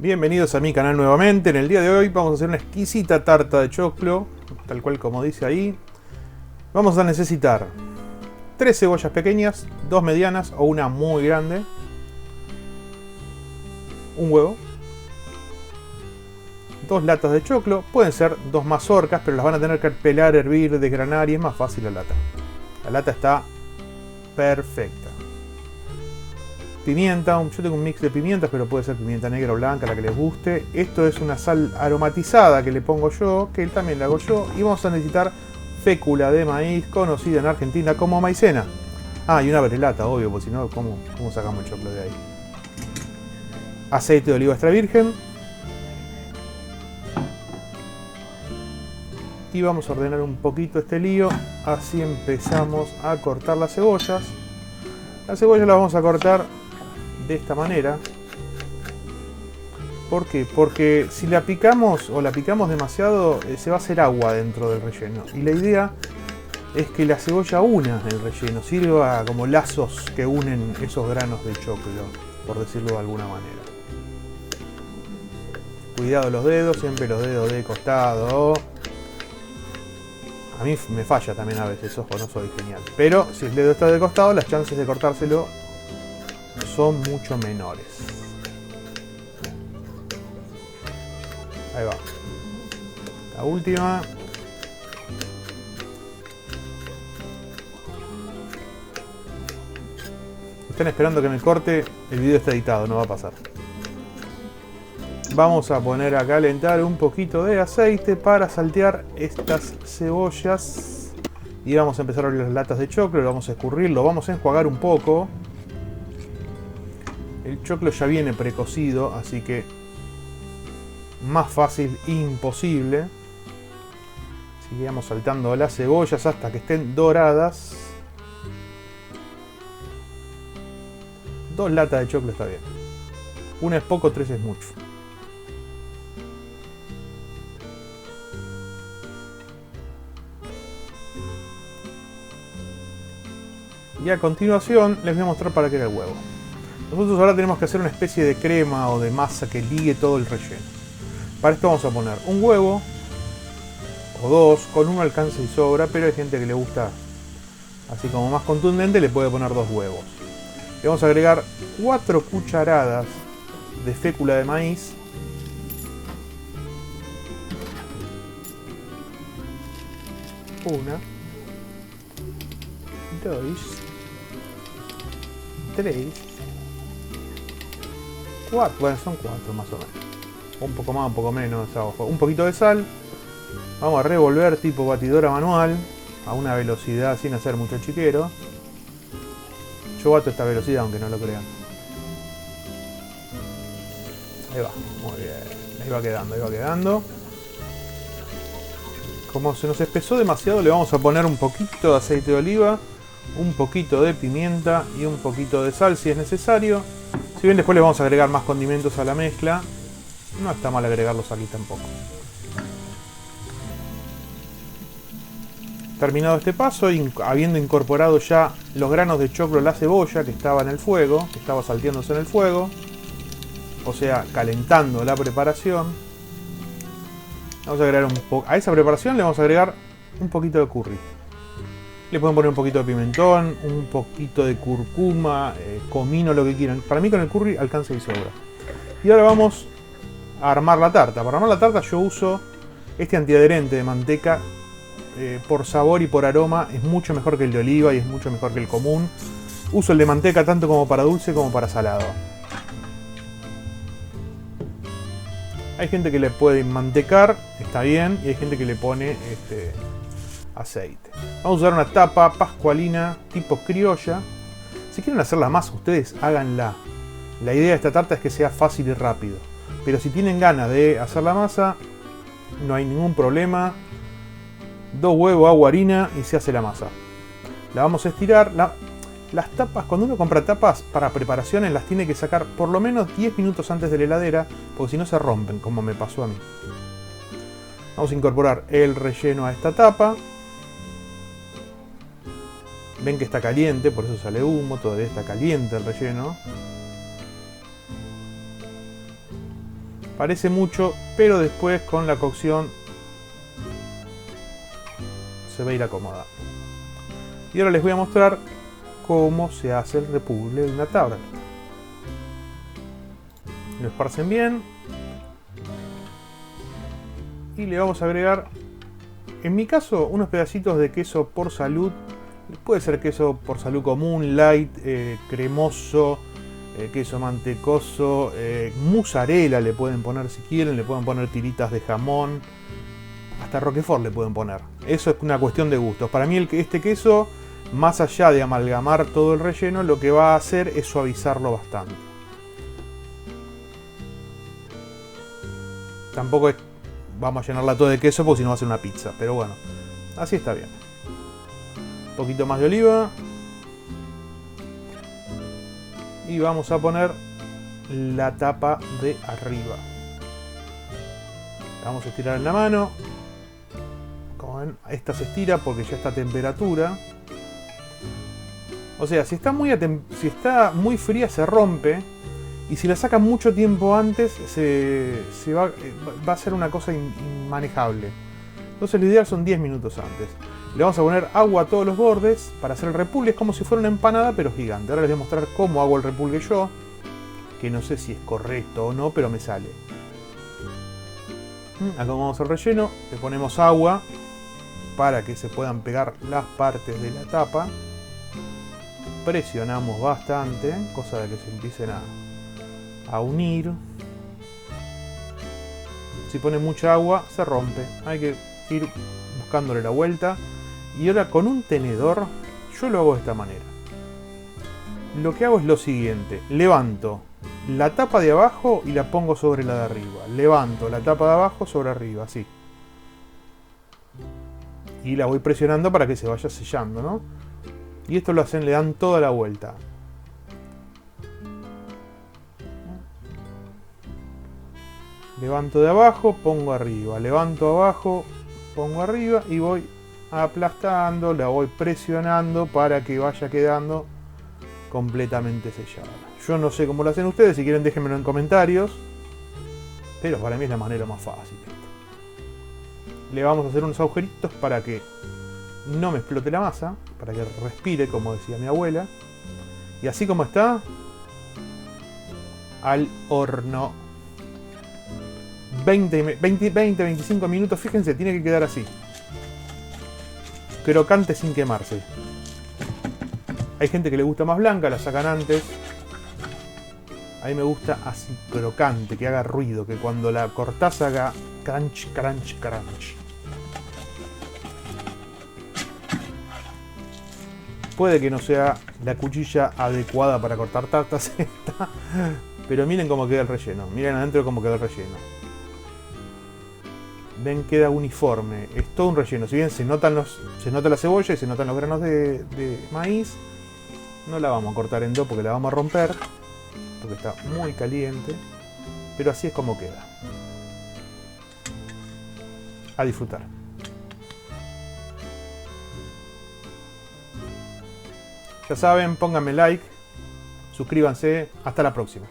Bienvenidos a mi canal nuevamente. En el día de hoy vamos a hacer una exquisita tarta de choclo, tal cual como dice ahí. Vamos a necesitar 3 cebollas pequeñas, 2 medianas o una muy grande, un huevo, 2 latas de choclo, pueden ser 2 mazorcas, pero las van a tener que pelar, hervir, desgranar y es más fácil la lata. La lata está perfecta. Pimienta, yo tengo un mix de pimientas, pero puede ser pimienta negra o blanca, la que les guste. Esto es una sal aromatizada que le pongo yo, que también la hago yo. Y vamos a necesitar fécula de maíz, conocida en Argentina como maicena. Ah, y una brelata, obvio, porque si no, ¿cómo sacamos el choclo de ahí? Aceite de oliva extra virgen. Y vamos a ordenar un poquito este lío. Así empezamos a cortar las cebollas. La cebolla la vamos a cortar de esta manera. ¿Por qué? Porque si la picamos o la picamos demasiado, se va a hacer agua dentro del relleno. Y la idea es que la cebolla una el relleno, sirva como lazos que unen esos granos de choclo, por decirlo de alguna manera. Cuidado los dedos, siempre los dedos de costado. A mí me falla también a veces, ojo, no soy genial. Pero si el dedo está de costado, las chances de cortárselo son mucho menores. Ahí va. La última. Están esperando que me corte, el video está editado, no va a pasar. Vamos a poner a calentar un poquito de aceite para saltear estas cebollas. Y vamos a empezar a abrir las latas de choclo, lo vamos a escurrir, lo vamos a enjuagar un poco. El choclo ya viene precocido, así que más fácil imposible. Seguimos saltando las cebollas hasta que estén doradas. 2 latas de choclo está bien. 1 es poco, 3 es mucho. Y a continuación les voy a mostrar para qué era el huevo. Nosotros ahora tenemos que hacer una especie de crema o de masa que ligue todo el relleno. Para esto vamos a poner un huevo o 2, con uno alcanza y sobra, pero hay gente que le gusta así como más contundente, le puede poner 2 huevos. Le vamos a agregar 4 cucharadas de fécula de maíz. Una, 2, 3, 4, bueno, son 4 más o menos. Un poco más, un poco menos, un poquito de sal. Vamos a revolver tipo batidora manual a una velocidad sin hacer mucho chiquero. Yo bato esta velocidad aunque no lo crean. Ahí va, muy bien. Ahí va quedando, ahí va quedando. Como se nos espesó demasiado, le vamos a poner un poquito de aceite de oliva, un poquito de pimienta y un poquito de sal si es necesario. Si bien después le vamos a agregar más condimentos a la mezcla, no está mal agregarlos aquí tampoco. Terminado este paso, habiendo incorporado ya los granos de choclo a la cebolla que estaba en el fuego, que estaba salteándose en el fuego, o sea, calentando la preparación, vamos a agregar un poco. A esa preparación le vamos a agregar un poquito de curry. Le pueden poner un poquito de pimentón, un poquito de curcuma, comino, lo que quieran. Para mí con el curry alcanza y sobra. Y ahora vamos a armar la tarta. Para armar la tarta yo uso este antiadherente de manteca. Por sabor y por aroma es mucho mejor que el de oliva y es mucho mejor que el común. Uso el de manteca tanto como para dulce como para salado. Hay gente que le puede mantecar, está bien, y hay gente que le pone aceite. Vamos a usar una tapa pascualina tipo criolla. Si quieren hacer la masa, ustedes háganla. La idea de esta tarta es que sea fácil y rápido. Pero si tienen ganas de hacer la masa, no hay ningún problema. 2 huevos, agua, harina y se hace la masa. La vamos a estirar. Las tapas, cuando uno compra tapas para preparaciones, las tiene que sacar por lo menos 10 minutos antes de la heladera, porque si no se rompen, como me pasó a mí. Vamos a incorporar el relleno a esta tapa. Ven que está caliente, por eso sale humo, todavía está caliente el relleno. Parece mucho, pero después con la cocción se va a ir acomodando. Y ahora les voy a mostrar cómo se hace el repulgue de una tabla. Lo esparcen bien. Y le vamos a agregar, en mi caso, unos pedacitos de queso por salud. Puede ser queso por salud común, light, cremoso, queso mantecoso, mozzarella le pueden poner si quieren, le pueden poner tiritas de jamón, hasta roquefort le pueden poner. Eso es una cuestión de gustos. Para mí este queso, más allá de amalgamar todo el relleno, lo que va a hacer es suavizarlo bastante. Tampoco es, vamos a llenarla todo de queso porque si no va a ser una pizza, pero bueno, así está bien. Un poquito más de oliva. Y vamos a poner la tapa de arriba. La vamos a estirar en la mano. Como ven, esta se estira porque ya está a temperatura. O sea, si está muy fría se rompe. Y si la sacan mucho tiempo antes va a ser una cosa inmanejable. Entonces lo ideal son 10 minutos antes. Le vamos a poner agua a todos los bordes para hacer el repulgue. Es como si fuera una empanada pero gigante. Ahora les voy a mostrar cómo hago el repulgue yo. Que no sé si es correcto o no, pero me sale. Acomodamos el relleno. Le ponemos agua para que se puedan pegar las partes de la tapa. Presionamos bastante, cosa de que se empiecen a unir. Si pone mucha agua se rompe. Hay que ir buscándole la vuelta. Y ahora con un tenedor yo lo hago de esta manera. Lo que hago es lo siguiente. Levanto la tapa de abajo y la pongo sobre la de arriba. Levanto la tapa de abajo sobre arriba, así. Y la voy presionando para que se vaya sellando, ¿no? Y esto lo hacen, le dan toda la vuelta. Levanto de abajo, pongo arriba. Levanto abajo, pongo arriba y voy aplastando, la voy presionando para que vaya quedando completamente sellada. Yo no sé cómo lo hacen ustedes, si quieren déjenmelo en comentarios, pero para mí es la manera más fácil. Le vamos a hacer unos agujeritos para que no me explote la masa, para que respire, como decía mi abuela. Y así como está, al horno. 20-25 minutos, fíjense, tiene que quedar así. Crocante sin quemarse. Hay gente que le gusta más blanca, la sacan antes. A mí me gusta así, crocante, que haga ruido, que cuando la cortás haga crunch, crunch, crunch. Puede que no sea la cuchilla adecuada para cortar tartas esta, pero miren cómo queda el relleno. Miren adentro cómo quedó el relleno. Ven, queda uniforme. Es todo un relleno. Si bien se nota la cebolla y se notan los granos de maíz, no la vamos a cortar en dos porque la vamos a romper, porque está muy caliente. Pero así es como queda. A disfrutar. Ya saben, pónganme like, suscríbanse. Hasta la próxima.